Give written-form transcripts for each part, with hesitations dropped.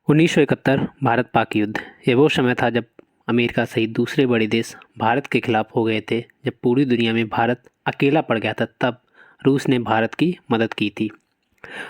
1971 भारत पाक युद्ध। ये वो समय था जब अमेरिका सहित दूसरे बड़े देश भारत के खिलाफ हो गए थे। जब पूरी दुनिया में भारत अकेला पड़ गया था, तब रूस ने भारत की मदद की थी।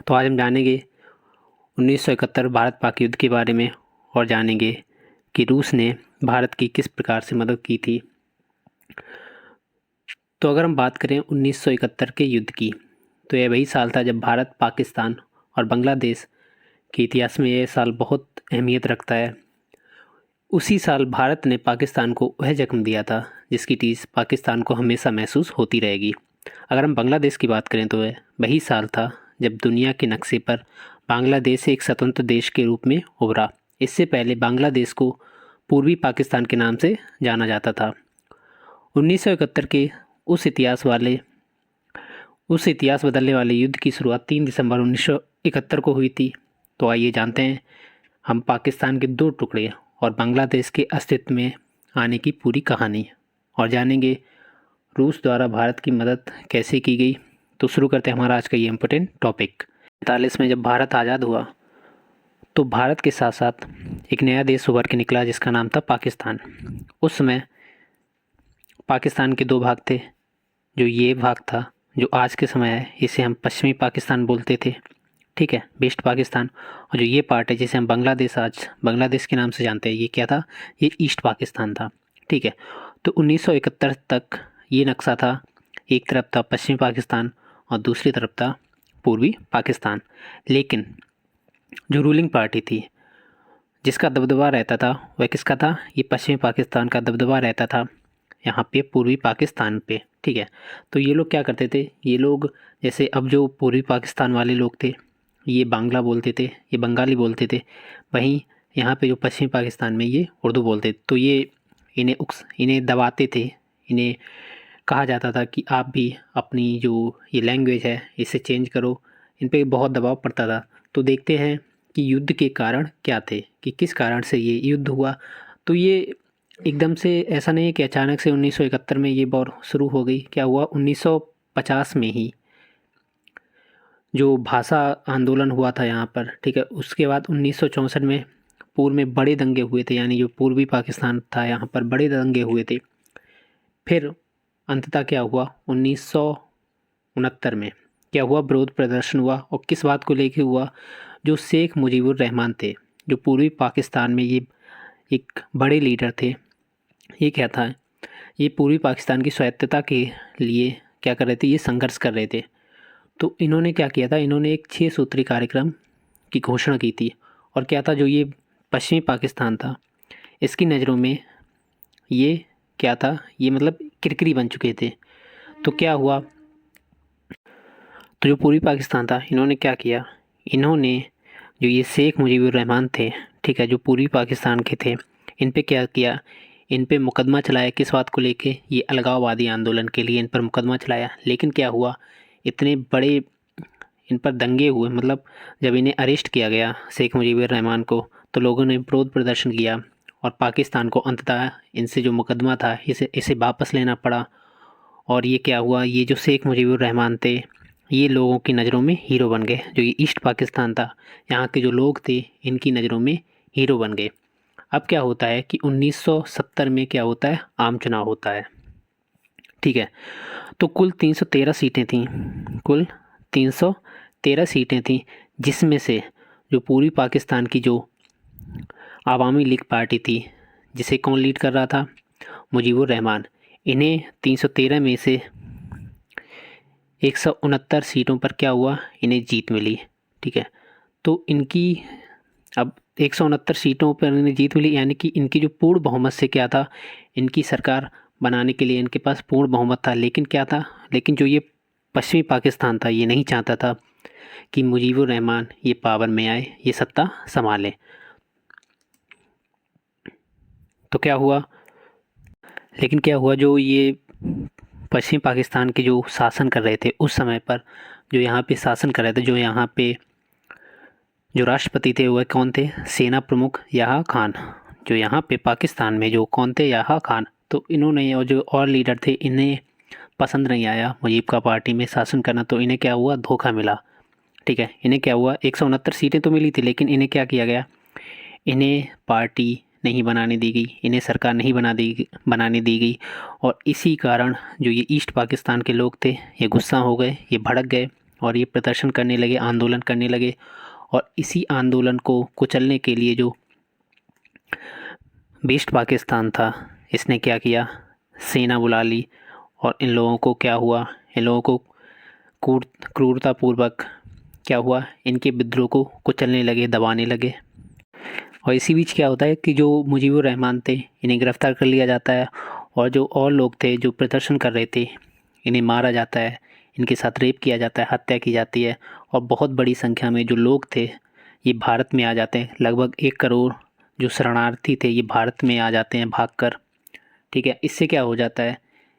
तो आज हम जानेंगे 1971 भारत पाक युद्ध के बारे में और जानेंगे कि रूस ने भारत की किस प्रकार से मदद की थी। तो अगर हम बात करें 1971 के युद्ध की, तो यह वही साल था जब भारत, पाकिस्तान और बांग्लादेश के इतिहास में यह साल बहुत अहमियत रखता है। उसी साल भारत ने पाकिस्तान को वह जख्म दिया था जिसकी टीस पाकिस्तान को हमेशा महसूस होती रहेगी। अगर हम बांग्लादेश की बात करें तो वही साल था जब दुनिया के नक्शे पर बांग्लादेश एक स्वतंत्र देश के रूप में उभरा। इससे पहले बांग्लादेश को पूर्वी पाकिस्तान के नाम से जाना जाता था। 1971 के उस इतिहास बदलने वाले युद्ध की शुरुआत 3 दिसंबर 1971 को हुई थी। तो आइए जानते हैं हम पाकिस्तान के दो टुकड़े और बांग्लादेश के अस्तित्व में आने की पूरी कहानी, और जानेंगे रूस द्वारा भारत की मदद कैसे की गई। तो शुरू करते हैं हमारा आज का ये इम्पोर्टेंट टॉपिक। 1947 में जब भारत आज़ाद हुआ तो भारत के साथ साथ एक नया देश उभर के निकला जिसका नाम था पाकिस्तान। उस समय पाकिस्तान के दो भाग थे। जो ये भाग था, जो आज के समय है, इसे हम पश्चिमी पाकिस्तान बोलते थे, ठीक है, वेस्ट पाकिस्तान। और जो ये पार्ट है जिसे हम बांग्लादेश आज बांग्लादेश के नाम से जानते हैं, ये क्या था? ये ईस्ट पाकिस्तान था, ठीक है। तो 1971 तक ये नक्शा था, एक तरफ था पश्चिमी पाकिस्तान और दूसरी तरफ था पूर्वी पाकिस्तान। लेकिन जो रूलिंग पार्टी थी, जिसका दबदबा रहता था, वह किसका था? ये पश्चिमी पाकिस्तान का दबदबा रहता था यहाँ पे पूर्वी पाकिस्तान पे, ठीक है। तो ये लोग क्या करते थे? ये लोग जैसे अब जो पूर्वी पाकिस्तान वाले लोग थे, ये बांग्ला बोलते थे, ये बंगाली बोलते थे। वहीं यहाँ पे जो पश्चिमी पाकिस्तान में ये उर्दू बोलते थे। तो ये इन्हें दबाते थे। इन्हें कहा जाता था कि आप भी अपनी जो ये लैंग्वेज है इसे चेंज करो। इन पे बहुत दबाव पड़ता था। तो देखते हैं कि युद्ध के कारण क्या थे, कि किस कारण से ये युद्ध हुआ। तो ये एकदम से ऐसा नहीं है कि अचानक से 1971 में ये वॉर शुरू हो गई। क्या हुआ? 1950 में ही जो भाषा आंदोलन हुआ था यहाँ पर, ठीक है। उसके बाद 1964 में पूर्व में बड़े दंगे हुए थे, यानी जो पूर्वी पाकिस्तान था यहाँ पर बड़े दंगे हुए थे। फिर अंततः क्या हुआ? 1969 में क्या हुआ? विरोध प्रदर्शन हुआ। और किस बात को लेके हुआ? जो शेख मुजीबुर रहमान थे, जो पूर्वी पाकिस्तान में ये एक बड़े लीडर थे। ये क्या था? ये पूर्वी पाकिस्तान की स्वायत्तता के लिए क्या कर रहे थे? ये संघर्ष कर रहे थे। तो इन्होंने क्या किया था? इन्होंने एक 6 सूत्री कार्यक्रम की घोषणा की थी। और क्या था? जो ये पश्चिमी पाकिस्तान था, इसकी नज़रों में ये क्या था? ये मतलब किरकिरी बन चुके थे। तो क्या हुआ? तो जो पूर्वी पाकिस्तान था, इन्होंने क्या किया? इन्होंने जो ये शेख मुजीबुर रहमान थे, ठीक है, जो पूर्वी पाकिस्तान के थे, इन पे क्या किया? इन पे मुकदमा चलाया। किस बात को लेके? ये अलगाववादी आंदोलन के लिए इन पर मुकदमा चलाया। लेकिन क्या हुआ? इतने बड़े इन पर दंगे हुए, मतलब जब इन्हें अरेस्ट किया गया शेख मुजीबुर रहमान को, तो लोगों ने विरोध प्रदर्शन किया और पाकिस्तान को अंततः इनसे जो मुकदमा था इसे वापस लेना पड़ा। और ये क्या हुआ? ये जो शेख मुजीबुर रहमान थे, ये लोगों की नज़रों में हीरो बन गए। जो ये ईस्ट पाकिस्तान था, यहाँ के जो लोग थे, इनकी नज़रों में हीरो बन गए। अब क्या होता है कि 1970 में क्या होता है? आम चुनाव होता है, ठीक है। तो कुल 313 सीटें थीं, कुल 313 सीटें थीं, जिसमें से जो पूर्वी पाकिस्तान की जो आवामी लीग पार्टी थी, जिसे कौन लीड कर रहा था? मुजीबुर रहमान। इन्हें 313 में से 169 सीटों पर क्या हुआ? इन्हें जीत मिली, ठीक है। तो इनकी अब 169 सीटों पर इन्हें जीत मिली, यानी कि इनकी जो पूर्ण बहुमत से क्या था? इनकी सरकार बनाने के लिए इनके पास पूर्ण बहुमत था। लेकिन क्या था? लेकिन जो ये पश्चिमी पाकिस्तान था, ये नहीं चाहता था कि मुजीबुर रहमान ये पावर में आए, ये सत्ता संभाले। तो क्या हुआ? लेकिन क्या हुआ? जो ये पश्चिमी पाकिस्तान के जो शासन कर रहे थे उस समय पर, जो यहाँ पे शासन कर रहे थे, जो यहाँ पे जो राष्ट्रपति थे, वह कौन थे? सेना प्रमुख याह्या खान। जो यहाँ पे पाकिस्तान में जो कौन थे? याह्या खान। तो इन्होंने, और जो और लीडर थे, इन्हें पसंद नहीं आया मुजीब का पार्टी में शासन करना। तो इन्हें क्या हुआ? धोखा मिला, ठीक है। इन्हें क्या हुआ? 169 सीटें तो मिली थी, लेकिन इन्हें क्या किया गया? इन्हें पार्टी नहीं बनाने दी गई, इन्हें सरकार नहीं बनाने दी गई। और इसी कारण जो ये ईस्ट पाकिस्तान के लोग थे ये गुस्सा हो गए, ये भड़क गए और ये प्रदर्शन करने लगे, आंदोलन करने लगे। और इसी आंदोलन को कुचलने के लिए जो ईस्ट पाकिस्तान था इसने क्या किया, सेना बुला ली। और इन लोगों को क्या हुआ, इन लोगों को क्रूरतापूर्वक क्या हुआ, इनके विद्रोह को कुचलने लगे, दबाने लगे। और इसी बीच क्या होता है कि जो मुजीबुर रहमान थे इन्हें गिरफ़्तार कर लिया जाता है, और जो और लोग थे जो प्रदर्शन कर रहे थे इन्हें मारा जाता है, इनके साथ रेप किया जाता है, हत्या की जाती है। और बहुत बड़ी संख्या में जो लोग थे ये भारत में आ जाते हैं, लगभग 1 करोड़ जो शरणार्थी थे ये भारत में आ जाते हैं भागकर। ठीक है, इससे क्या हो जाता है,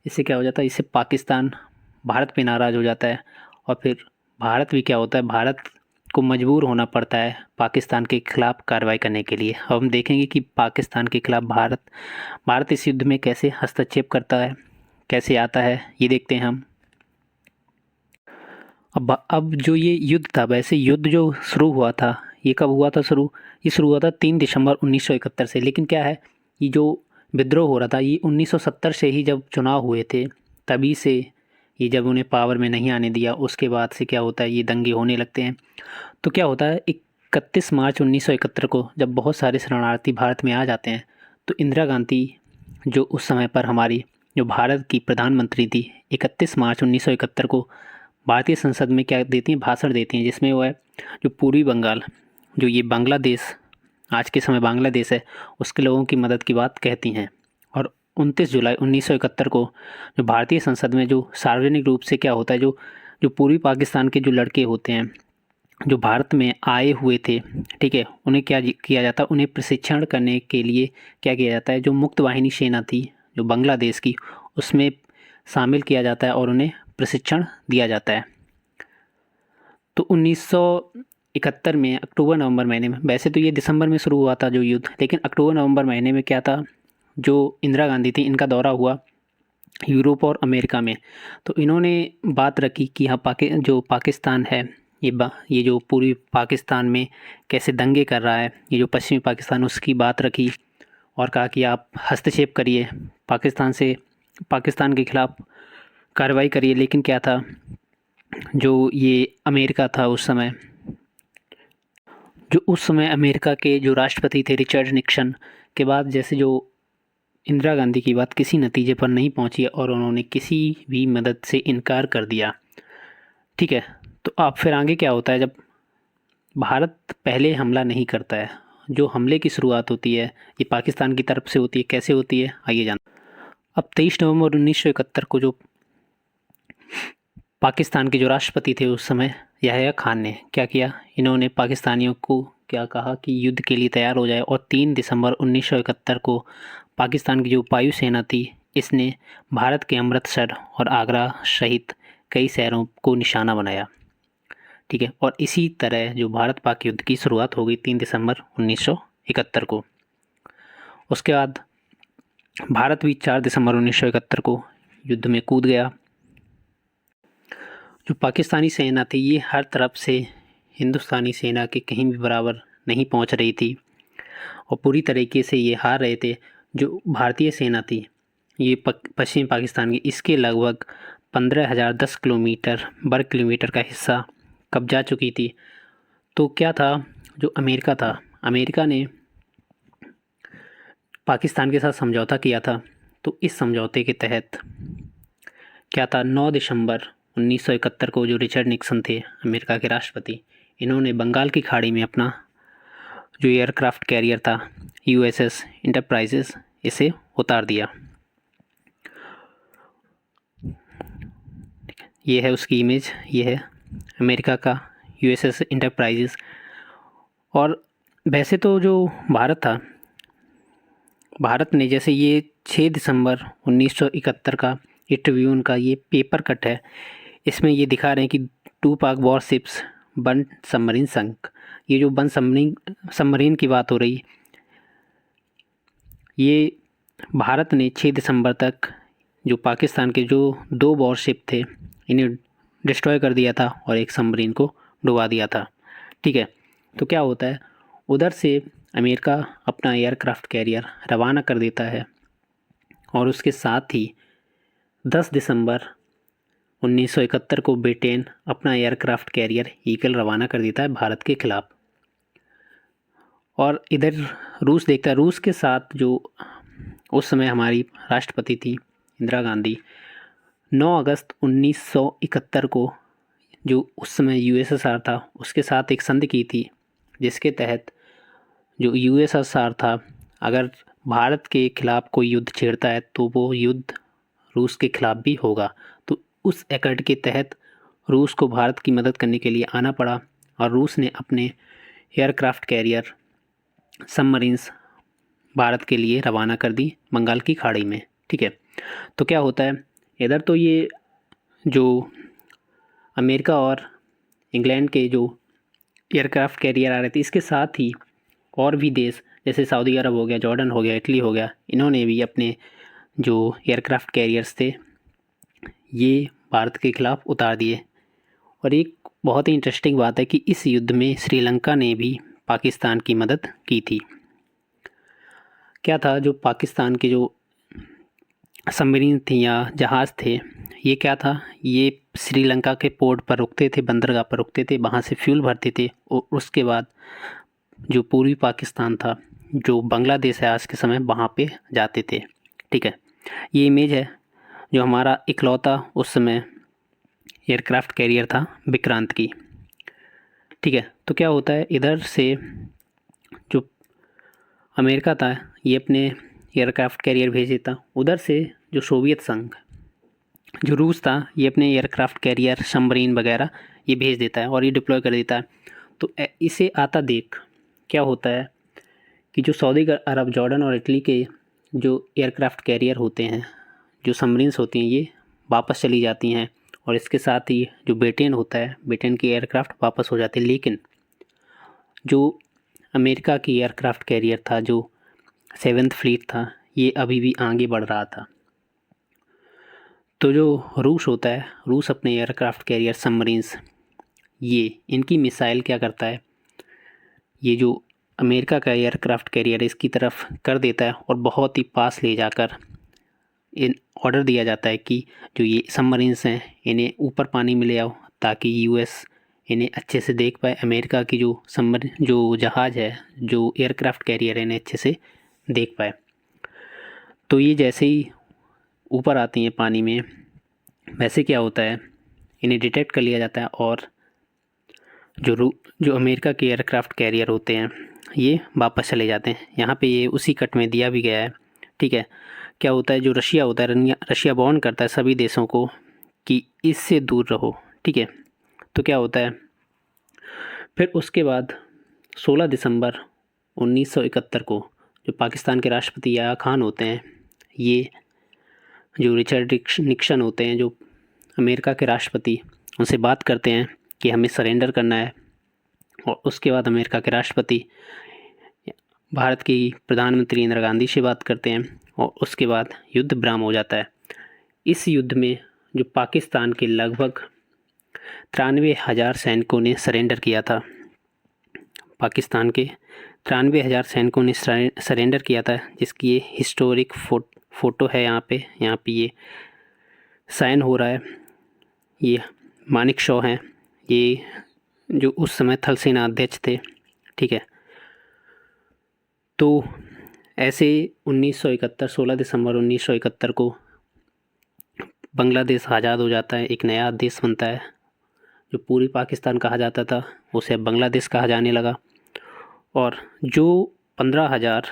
इससे पाकिस्तान भारत पे नाराज़ हो जाता है। और फिर भारत भी क्या होता है, भारत को मजबूर होना पड़ता है पाकिस्तान के खिलाफ़ कार्रवाई करने के लिए। अब हम देखेंगे कि पाकिस्तान के खिलाफ़ भारत इस युद्ध में कैसे हस्तक्षेप करता है, कैसे आता है, ये देखते हैं हम। अब जो ये युद्ध था, वैसे युद्ध जो शुरू हुआ था ये कब हुआ था शुरू, ये शुरू हुआ था 3 दिसंबर 1971 से। लेकिन क्या है, ये जो विद्रोह हो रहा था ये 1970 से ही, जब चुनाव हुए थे तभी से, ये जब उन्हें पावर में नहीं आने दिया उसके बाद से क्या होता है, ये दंगे होने लगते हैं। तो क्या होता है, 31 मार्च 1971 को जब बहुत सारे शरणार्थी भारत में आ जाते हैं तो इंदिरा गांधी जो उस समय पर हमारी जो भारत की प्रधानमंत्री थी, 31 मार्च 1971 को भारतीय संसद में क्या देती हैं, भाषण देती हैं, जिसमें वो है जो पूर्वी बंगाल, जो ये बांग्लादेश आज के समय बांग्लादेश है, उसके लोगों की मदद की बात कहती हैं। और 29 जुलाई 1971 को जो भारतीय संसद में जो सार्वजनिक रूप से क्या होता है, जो जो पूर्वी पाकिस्तान के जो लड़के होते हैं जो भारत में आए हुए थे, ठीक है, उन्हें क्या किया जाता है, उन्हें प्रशिक्षण करने के लिए क्या किया जाता है, जो मुक्त वाहिनी सेना थी जो बांग्लादेश की, उसमें शामिल किया जाता है और उन्हें प्रशिक्षण दिया जाता है। तो 1971 में अक्टूबर नवंबर महीने में, वैसे तो ये दिसंबर में शुरू हुआ था जो युद्ध, लेकिन अक्टूबर नवंबर महीने में क्या था, जो इंदिरा गांधी थी इनका दौरा हुआ यूरोप और अमेरिका में। तो इन्होंने बात रखी कि हाँ जो पाकिस्तान है ये जो पूर्वी पाकिस्तान में कैसे दंगे कर रहा है, ये जो पश्चिमी पाकिस्तान, उसकी बात रखी। और कहा कि आप हस्तक्षेप करिए, पाकिस्तान के ख़िलाफ़ कार्रवाई करिए। लेकिन क्या था, जो ये अमेरिका था उस समय अमेरिका के जो राष्ट्रपति थे रिचर्ड निक्सन के बाद जैसे जो इंदिरा गांधी की बात किसी नतीजे पर नहीं पहुंची और उन्होंने किसी भी मदद से इनकार कर दिया। ठीक है, तो अब फिर आगे क्या होता है, जब भारत पहले हमला नहीं करता है, जो हमले की शुरुआत होती है ये पाकिस्तान की तरफ से होती है। कैसे होती है आइए जान। अब 23 नवंबर 1971 को जो पाकिस्तान के जो राष्ट्रपति थे उस समय याह्या खान ने क्या किया, इन्होंने पाकिस्तानियों को क्या कहा कि युद्ध के लिए तैयार हो जाए। और 3 दिसंबर 1971 को पाकिस्तान की जो वायुसेना थी इसने भारत के अमृतसर और आगरा सहित कई शहरों को निशाना बनाया। ठीक है, और इसी तरह जो भारत पाक युद्ध की शुरुआत हो गई 3 दिसंबर 1971 को। उसके बाद भारत भी 4 दिसंबर 1971 को युद्ध में कूद गया। जो पाकिस्तानी सेना थी ये हर तरफ से हिंदुस्तानी सेना के कहीं भी बराबर नहीं पहुंच रही थी और पूरी तरीके से ये हार रहे थे। जो भारतीय सेना थी ये पश्चिमी पाकिस्तान की, इसके लगभग 15,010 वर्ग किलोमीटर का हिस्सा कब्जा चुकी थी। तो क्या था, जो अमेरिका था, अमेरिका ने पाकिस्तान के साथ समझौता किया था। तो इस समझौते के तहत क्या था, 9 दिसंबर 1971 को जो रिचर्ड निक्सन थे अमेरिका के राष्ट्रपति, इन्होंने बंगाल की खाड़ी में अपना जो एयरक्राफ्ट कैरियर था USS इंटरप्राइजेस इसे उतार दिया। ये है उसकी इमेज, ये है अमेरिका का USS इंटरप्राइजेस। और वैसे तो जो भारत था, भारत ने जैसे ये 6 दिसंबर 1971 का ये ट्रिब्यून का ये पेपर कट है, इसमें ये दिखा रहे हैं कि 2 पाक वॉरशिप्स वन सबमरीन संक। ये जो वन सबमरीन की बात हो रही, ये भारत ने 6 दिसंबर तक जो पाकिस्तान के जो 2 वॉरशिप थे इन्हें डिस्ट्रॉय कर दिया था और एक सबमरीन को डुबा दिया था। ठीक है, तो क्या होता है, उधर से अमेरिका अपना एयरक्राफ्ट कैरियर रवाना कर देता है और उसके साथ ही 10 दिसंबर 1971 को ब्रिटेन अपना एयरक्राफ्ट कैरियर ईगल रवाना कर देता है भारत के खिलाफ। और इधर रूस देखता है, रूस के साथ जो उस समय हमारी राष्ट्रपति थी इंदिरा गांधी, 9 अगस्त 1971 को जो उस समय यूएसएसआर था उसके साथ एक संधि की थी, जिसके तहत जो यूएसएसआर था अगर भारत के खिलाफ कोई युद्ध छेड़ता है तो वो युद्ध रूस के खिलाफ भी होगा। तो उस एकॉर्ड के तहत रूस को भारत की मदद करने के लिए आना पड़ा और रूस ने अपने एयरक्राफ्ट कैरियर सबमरीन्स भारत के लिए रवाना कर दी बंगाल की खाड़ी में। ठीक है, तो क्या होता है इधर, तो ये जो अमेरिका और इंग्लैंड के जो एयरक्राफ्ट कैरियर आ रहे थे, इसके साथ ही और भी देश जैसे सऊदी अरब हो गया, जॉर्डन हो गया, इटली हो गया, इन्होंने भी अपने जो एयरक्राफ्ट कैरियर्स थे ये भारत के खिलाफ उतार दिए। और एक बहुत ही इंटरेस्टिंग बात है कि इस युद्ध में श्रीलंका ने भी पाकिस्तान की मदद की थी। क्या था, जो पाकिस्तान के जो सबमरीन थी या जहाज़ थे, ये क्या था, ये श्रीलंका के पोर्ट पर रुकते थे, बंदरगाह पर रुकते थे, वहाँ से फ्यूल भरते थे और उसके बाद जो पूर्वी पाकिस्तान था, जो बांग्लादेश है आज के समय, वहाँ पे जाते थे। ठीक है, ये इमेज है जो हमारा इकलौता उस समय एयरक्राफ्ट कैरियर था विक्रांत की। ठीक है, तो क्या होता है इधर से जो अमेरिका था ये अपने एयरक्राफ्ट कैरियर भेज देता, उधर से जो सोवियत संघ, जो रूस था, ये अपने एयरक्राफ्ट कैरियर सबमरीन वगैरह ये भेज देता है और ये डिप्लॉय कर देता है। तो इसे आता देख क्या होता है कि जो सऊदी अरब, जॉर्डन और इटली के जो एयरक्राफ्ट कैरियर होते हैं, जो सबमरीन्स होती हैं, ये वापस चली जाती हैं और इसके साथ ही जो ब्रिटेन होता है, ब्रिटेन की एयरक्राफ्ट वापस हो जाती है। लेकिन जो अमेरिका की एयरक्राफ्ट कैरियर था, जो 7th फ्लीट था, ये अभी भी आगे बढ़ रहा था। तो जो रूस होता है, रूस अपने एयरक्राफ्ट कैरियर सबमरीन्स, ये इनकी मिसाइल क्या करता है, ये जो अमेरिका का एयरक्राफ्ट कैरियर इसकी तरफ कर देता है और बहुत ही पास ले जाकर इन ऑर्डर दिया जाता है कि जो ये सबमरीन्स हैं इन्हें ऊपर पानी में ले आओ ताकि यूएस इन्हें अच्छे से देख पाए, अमेरिका की जो जो जहाज़ है, जो एयरक्राफ्ट कैरियर है, इन्हें अच्छे से देख पाए। तो ये जैसे ही ऊपर आती हैं पानी में, वैसे क्या होता है, इन्हें डिटेक्ट कर लिया जाता है और जो अमेरिका के एयरक्राफ्ट कैरियर होते हैं ये वापस चले जाते हैं। यहाँ पे ये उसी कट में दिया भी गया है। ठीक है, क्या होता है, जो रशिया होता है, रशिया वार्न करता है सभी देशों को कि इससे दूर रहो। ठीक है, तो क्या होता है, फिर उसके बाद 16 दिसंबर 1971 को जो पाकिस्तान के राष्ट्रपति याह्या खान होते हैं, ये जो रिचर्ड निक्सन होते हैं, जो अमेरिका के राष्ट्रपति, उनसे बात करते हैं कि हमें सरेंडर करना है। और उसके बाद अमेरिका के राष्ट्रपति भारत की प्रधानमंत्री इंदिरा गांधी से बात करते हैं और उसके बाद युद्ध विराम हो जाता है। इस युद्ध में जो पाकिस्तान के लगभग 93,000 सैनिकों ने सरेंडर किया था, पाकिस्तान के 93,000 सैनिकों ने सरेंडर किया था, जिसकी ये हिस्टोरिक फ़ोटो है। यहाँ पे ये साइन हो रहा है। ये मानिक शॉ हैं, ये जो उस समय थल सेना अध्यक्ष थे। ठीक है, तो ऐसे 1971 16 दिसंबर 1971 को बांग्लादेश आज़ाद हो जाता है, एक नया देश बनता है। जो पूरी पाकिस्तान कहा जाता था उसे अब बांग्लादेश कहा जाने लगा। और जो 15,000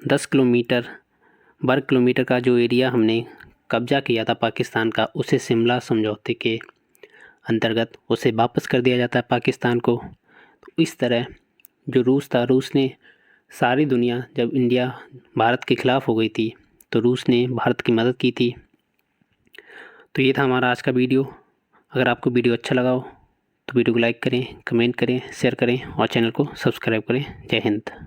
10 वर्ग किलोमीटर का जो एरिया हमने कब्जा किया था पाकिस्तान का, उसे शिमला समझौते के अंतर्गत उसे वापस कर दिया जाता है पाकिस्तान को। तो इस तरह जो रूस था, रूस ने सारी दुनिया, जब इंडिया भारत के ख़िलाफ़ हो गई थी तो रूस ने भारत की मदद की थी। तो ये था हमारा आज का वीडियो। अगर आपको वीडियो अच्छा लगा हो तो वीडियो को लाइक करें, कमेंट करें, शेयर करें और चैनल को सब्सक्राइब करें। जय हिंद।